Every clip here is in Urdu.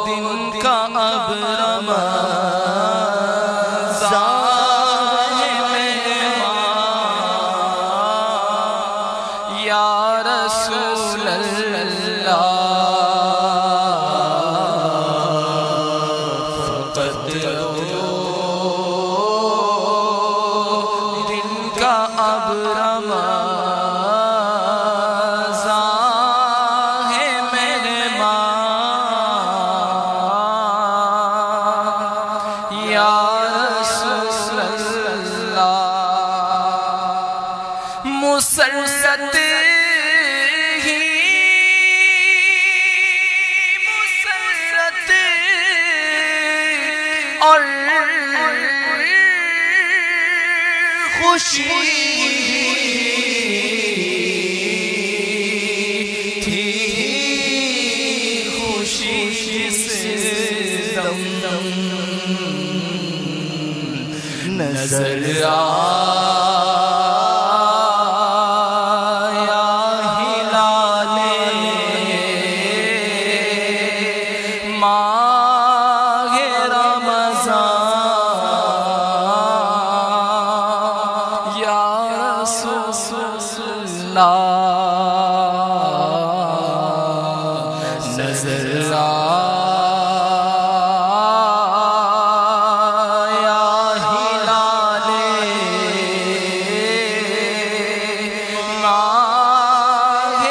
دن کا اب رمضان مہمان یا رسول اللہ فقط دن کا اب رمضان ہے میرے ماں یا رسول اللہ مسرت اور خوشی تھی خوشی سے دم دم نظر آیا ہلال ماہ رمضان یا رسول اللہ نظر آیا ہلال ماہ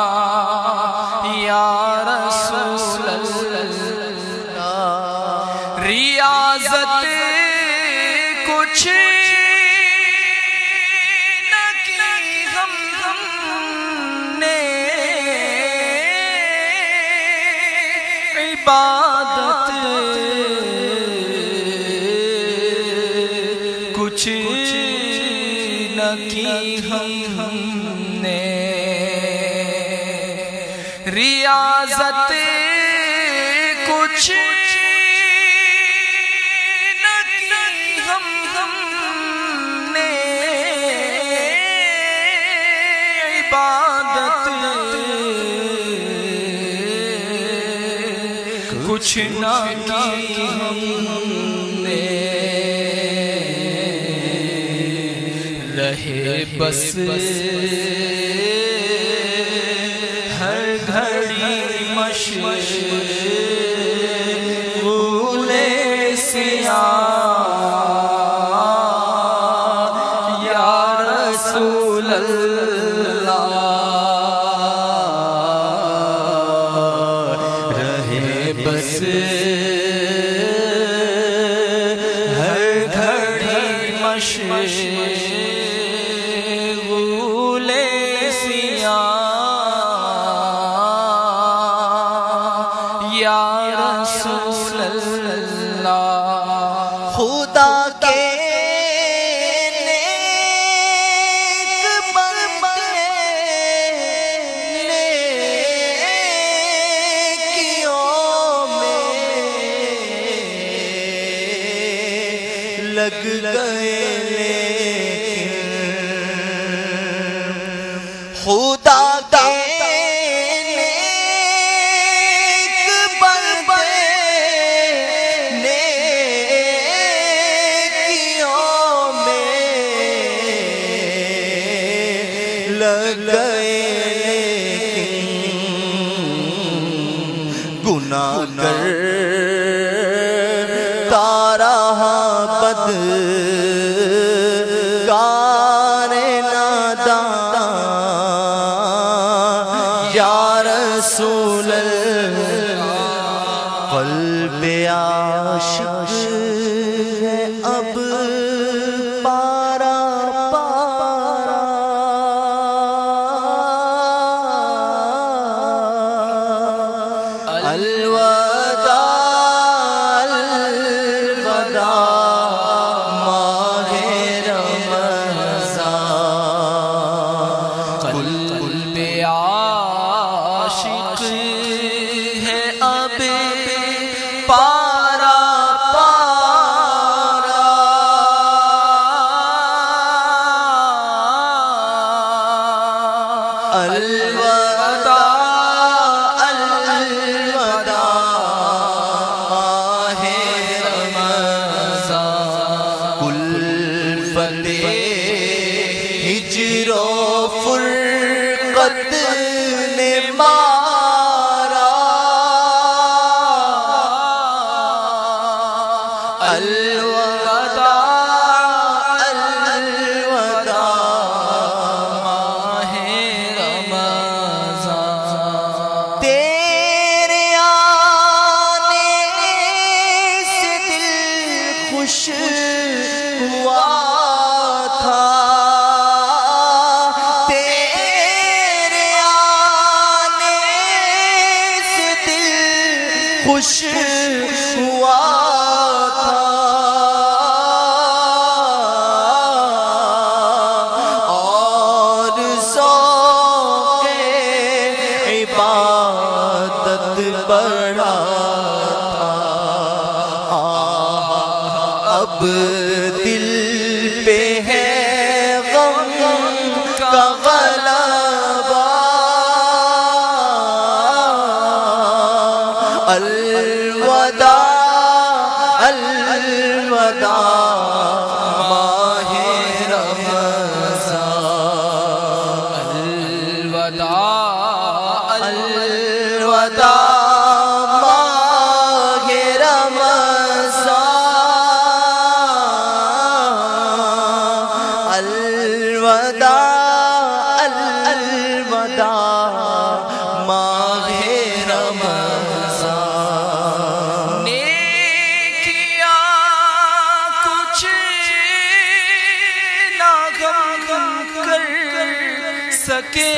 رمضان یا رسول اللہ ریاضت کچھ نہ کی ہم نے عبادت کچھ نہ کی ہم نے ریاضت کچھ نہ کی ہم نے عبادت کچھ نہ کی ہم نے رہے بس ہر گھڑی مشغول سیاہ یا رسول اللہ رہے بس ہر گھڑی مشغول سیاہ یا رسول اللہ خدا کے نیک بندے نیکیوں میں لگ گئے خدا کے نیک بندے نیکیوں میں لگ گئے گناہ گر تارہا بد گار نادان یا رسول اللہ قلب عاشق ہے اب پارا پارا الوداع الوداع ماہ رمضان الوداع الوداع ماہ رمضان کلفت ہجر و فرقت نے مارا الوداع الوداع ماہ رمضان تیرے آنے سے دل خوش ہوا تھا تیرے آنے سے دل خوش ہوا بڑا تھا اب دل پہ ہے غم کا غلبہ الوداع الوداع ماہ رمضان الوداع الوداع ماہ رمضان نیکیاں کچھ نہ غم کر سکے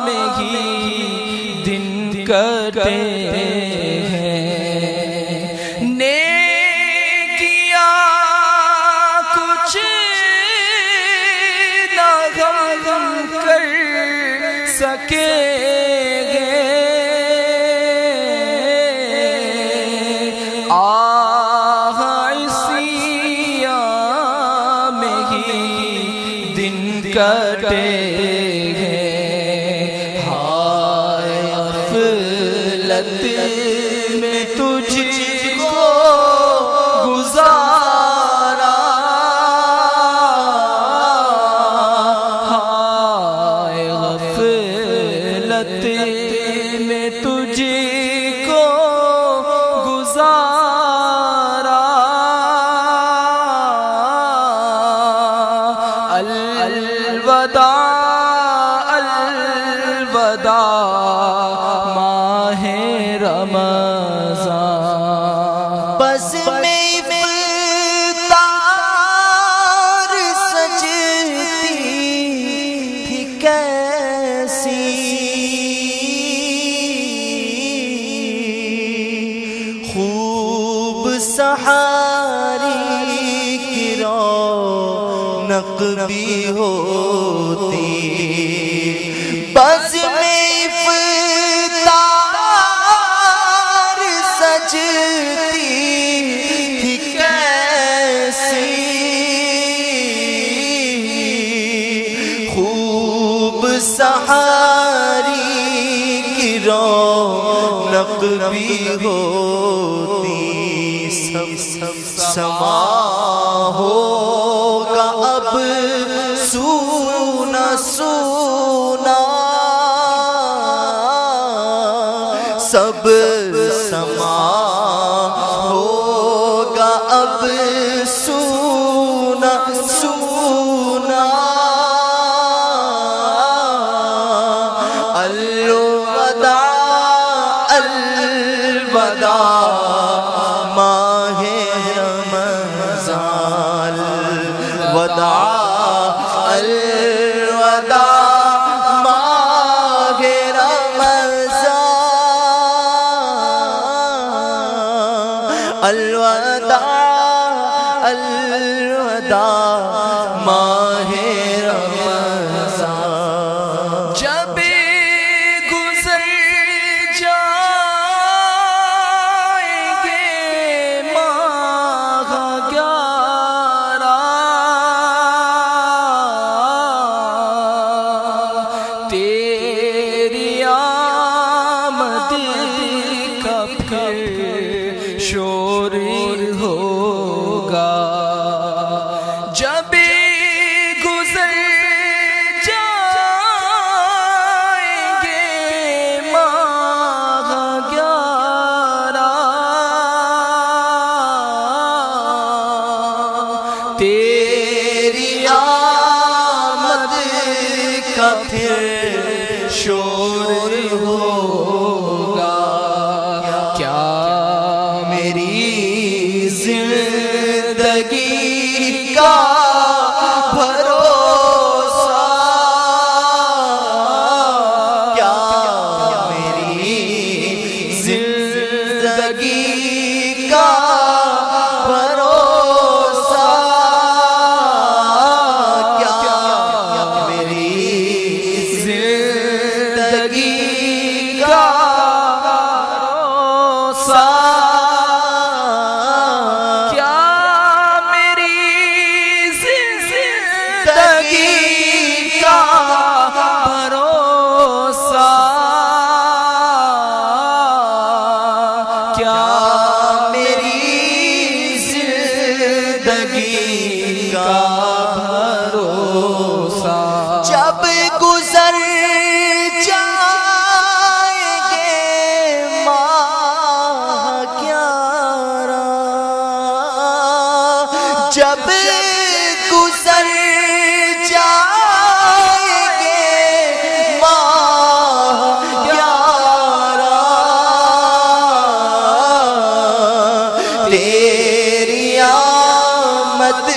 میں ہی دن کٹے سکے گے اسی میں ہی دن کٹے گے ہائے غفلت میں تجھ کو گزارا میں تجھ کو گزارا الوداع الوداع ماہ رمضان بس میں افطار سجتی تھی کیسی خوب سحاری کی رونق بھی ہوتی بس میں افطار سجتی تھی کیسی خوب سحاری کی رونق بھی ہوتی سما ہوگا اب سونا سونا سب سما ہوگا اب سونا سونا الوداع الوداع ماہ رمضان الوداع الوداع ماہ رمضان الوداع الوداع ماہ رمضان جب گزر جائے پھر شور ہوگا، کیا میری زندگی کا بھروسہ، کیا میری زندگی کا بھروسہ، کیا میری زندگی کا بھروسہ، کیا میری زندگی کا بھروسہ، کیا میری زندگی کا بھروسہ، جب گزر جائیں گے ماہ گیارہ، جب گزر جائیں گے ماہ گیارہ، تیری آمد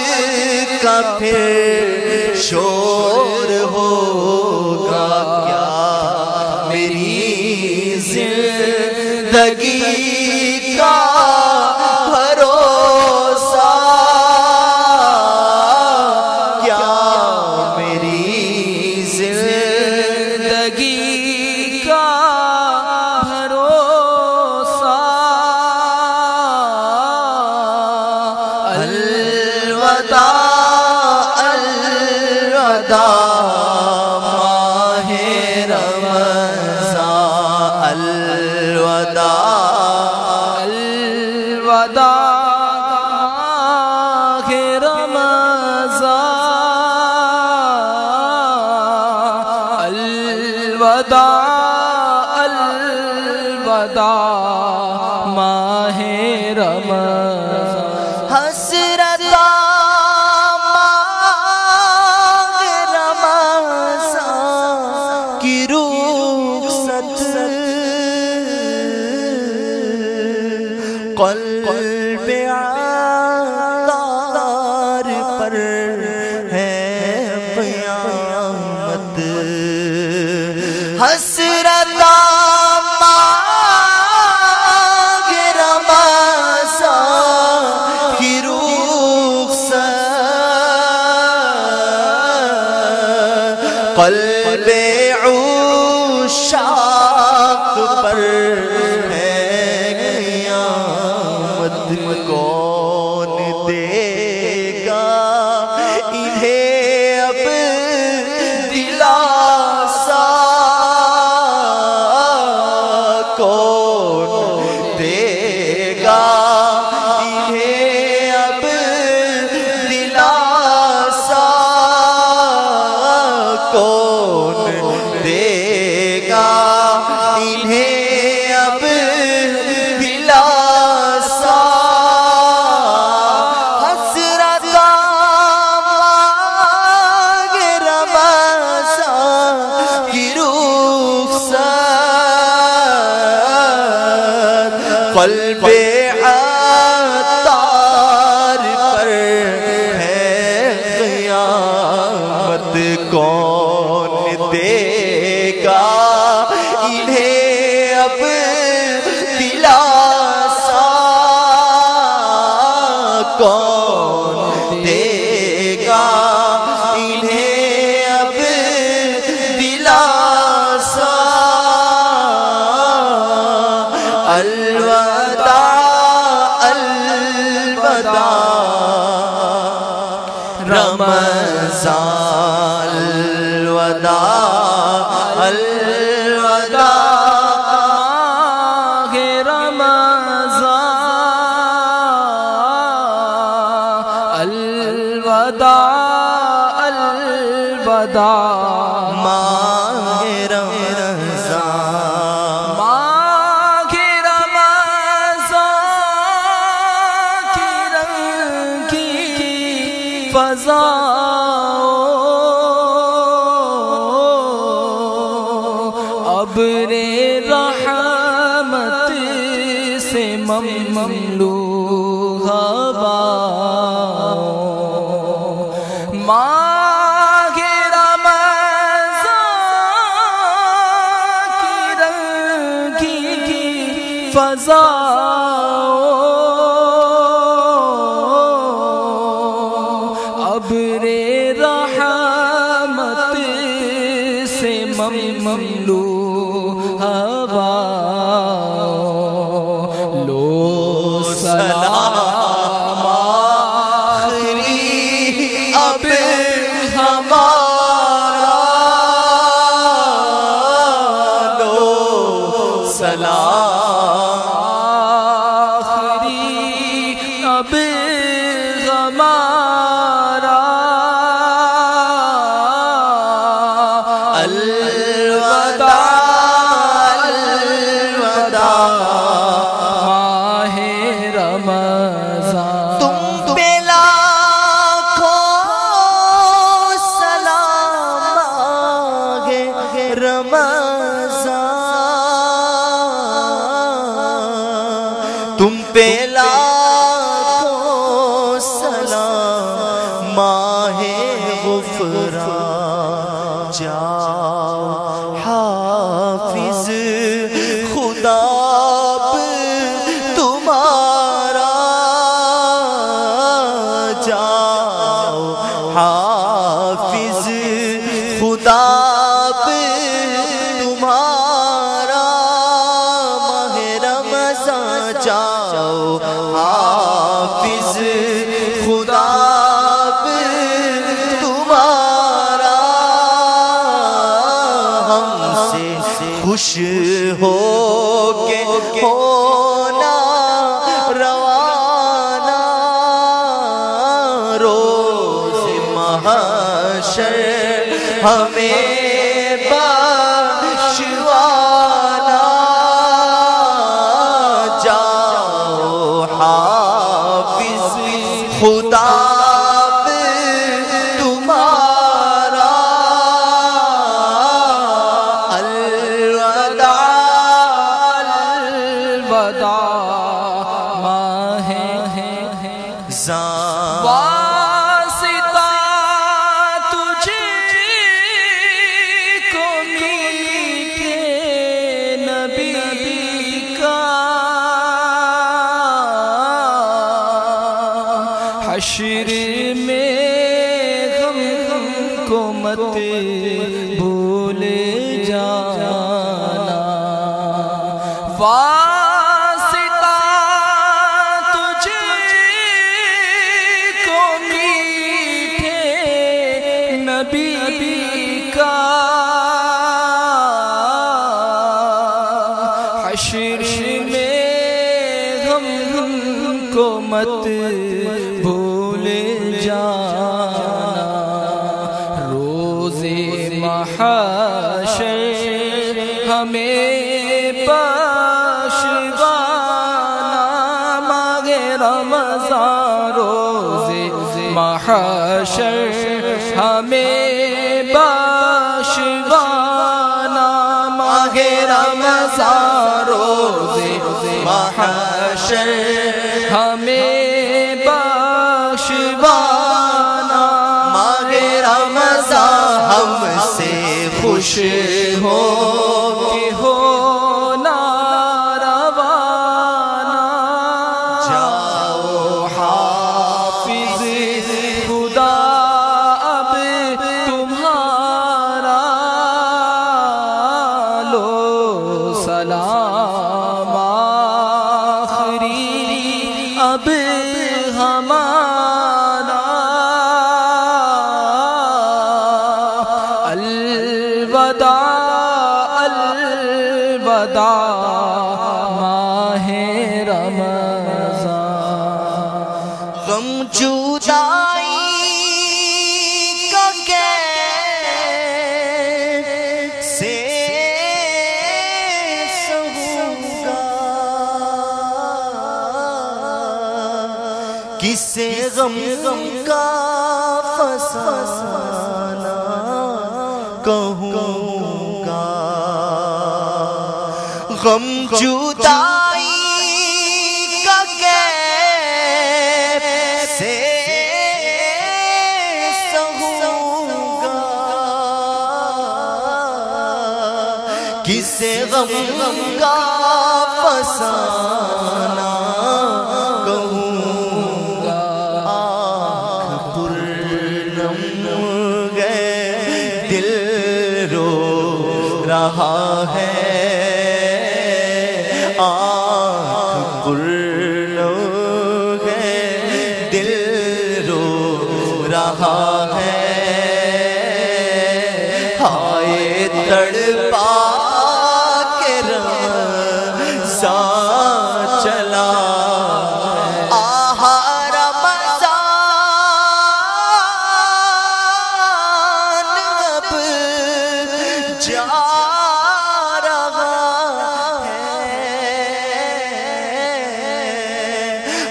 کا پھر شور ہوگا، کیا میری زندگی کا بھروسہ، کیا میری زندگی کا بھروسہ، الوداع الوداع ماہ رمضان، الوداع الوداع رمضان، الوداع الوداع ماہ رمضان، حسرت ماہ رمضان کی رخصت، قلب عطار پر ہے قیامت، حسرت ماہ رمضان کی رخصت، قلب عشاق پر ہے قیامت، کون دے گا انہیں اب دلاسا، کون دے گا انہیں اب دلاسا، کون دے گا انہیں اب دلاسا، حسرت ماہ رمضان کی رخصت، قلب عطار پر ہے قیامت، کون دے گا انہیں اب دلاسا، کون دے گا انہیں اب دلاسا، الوداع الوداع رمضان، الوداع الوداع رمضان، الوداع الوداع ماہ رمضان، ماہ رمضان کی رنگی فضا سے مملو ہواؤں، ماہ رمضان کی رنگی فضاؤں، ابر رحمت سے مملو ہواؤں، لو سلام آخری اب ہمارا، لو سلام آخری اب ہمارا، الوداع الوداع ماہ رمضان، تم پہ لاکھوں سلام ماہ رمضان، تم پہ لاکھوں سلام ماہ غفران، جاؤ حافظ خدا تمہارا، جاؤ حافظ خدا تمہارا، ماہ رمضان جاؤ حافظ خدا تمہارا، ہم سے خوش ہو کے ہونا روانہ، روز محشر ہمیں بخشوانا، جاؤ حافظ خدا تمہارا، الوداع الوداع ماہ زان واسطہ تجھے کو میٹھے نبی کا، حشر میں غم کو مت بھول جانا، واسطہ تجھے کو میٹھے نبی کا، حشر میں غم کو مت بھول جانا، روز محشر ہمیں بخشوانا، ماہ رمضان روز محشر ہمیں بخشوانا، ماہ رمضان روز محشر ہمیں بخشوانا، ماہ رمضان ہم سے خوش ہو کہ ہونا روانہ، جاؤ حافظ خدا اب تمہارا، لو سلام آخری اب ہمارا، الوداع الوداع ماہ رمضان، غم جدائی کا کیسے سہوں گا، کسے غم کا فسانہ کہوں گا، غم جدائی غم کا فسانہ کہوں گا، آنکھ پرنم گئے دل رو رہا ہے، آنکھ پرنم گئے دل رو رہا ہے، ہائے تڑپا کے رمضان چلا، آہا رمضان اب جا رہا ہے،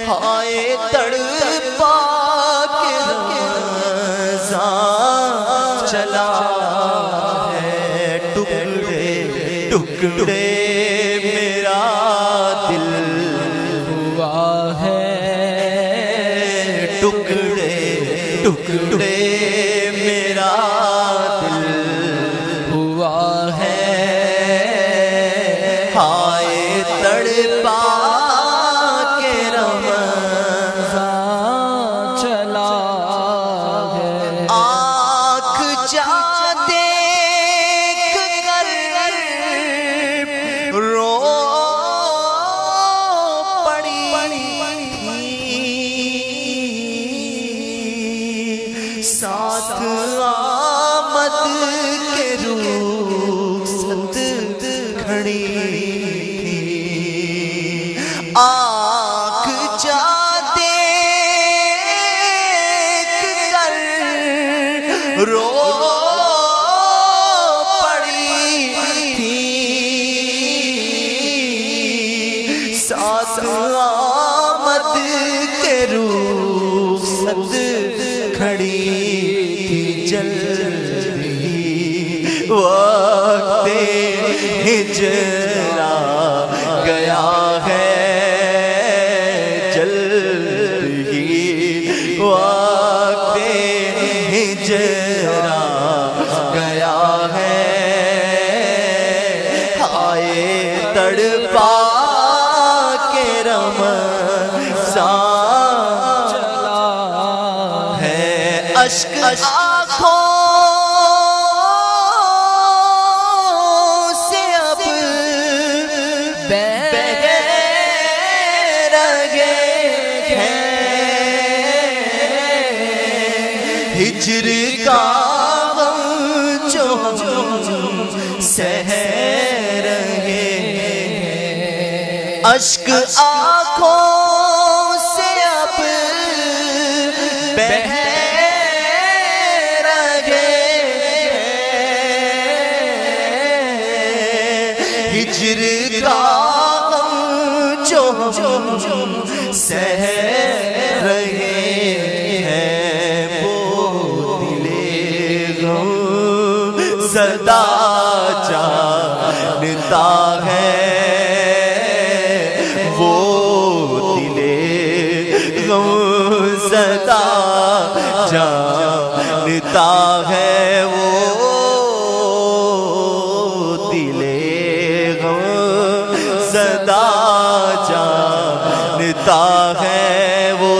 ہائے تڑپا کے رمضان چلا ہے، ٹکڑے ٹکڑے میرا دل ہوا ہے، ٹکڑے ٹکڑے میرا دل ہوا ہے، ہائے تڑپا کے رمضان چلا ہے، آنکھ جا دیکھ کر رو پڑی ساتھ آمد کے رخصت کھڑی تھی، آنکھ جا دیکھ کر رو پڑی تھی، ساتھ آمد کے رخصت کھڑی تھی، جلدی وقت ہجر آ گیا ہے، جلد ہی وقت ہجر آ گیا ہے، ہائے تڑپا کے رمضان چلا ہے، اشک آنکھوں سے اب بہہ رہے ہیں، ہجر کا غم جو ہم سہ رہے ہیں، اشک آنکھوں سے اب بہہ رہے ہیں، ہجر کا غم جو ہم سہ رہے ہیں، وہ دل غم زدہ جانتا ہے، وہ دل غم زدہ جانتا ہے، وہ دل غم زدہ جانتا ہے، وہ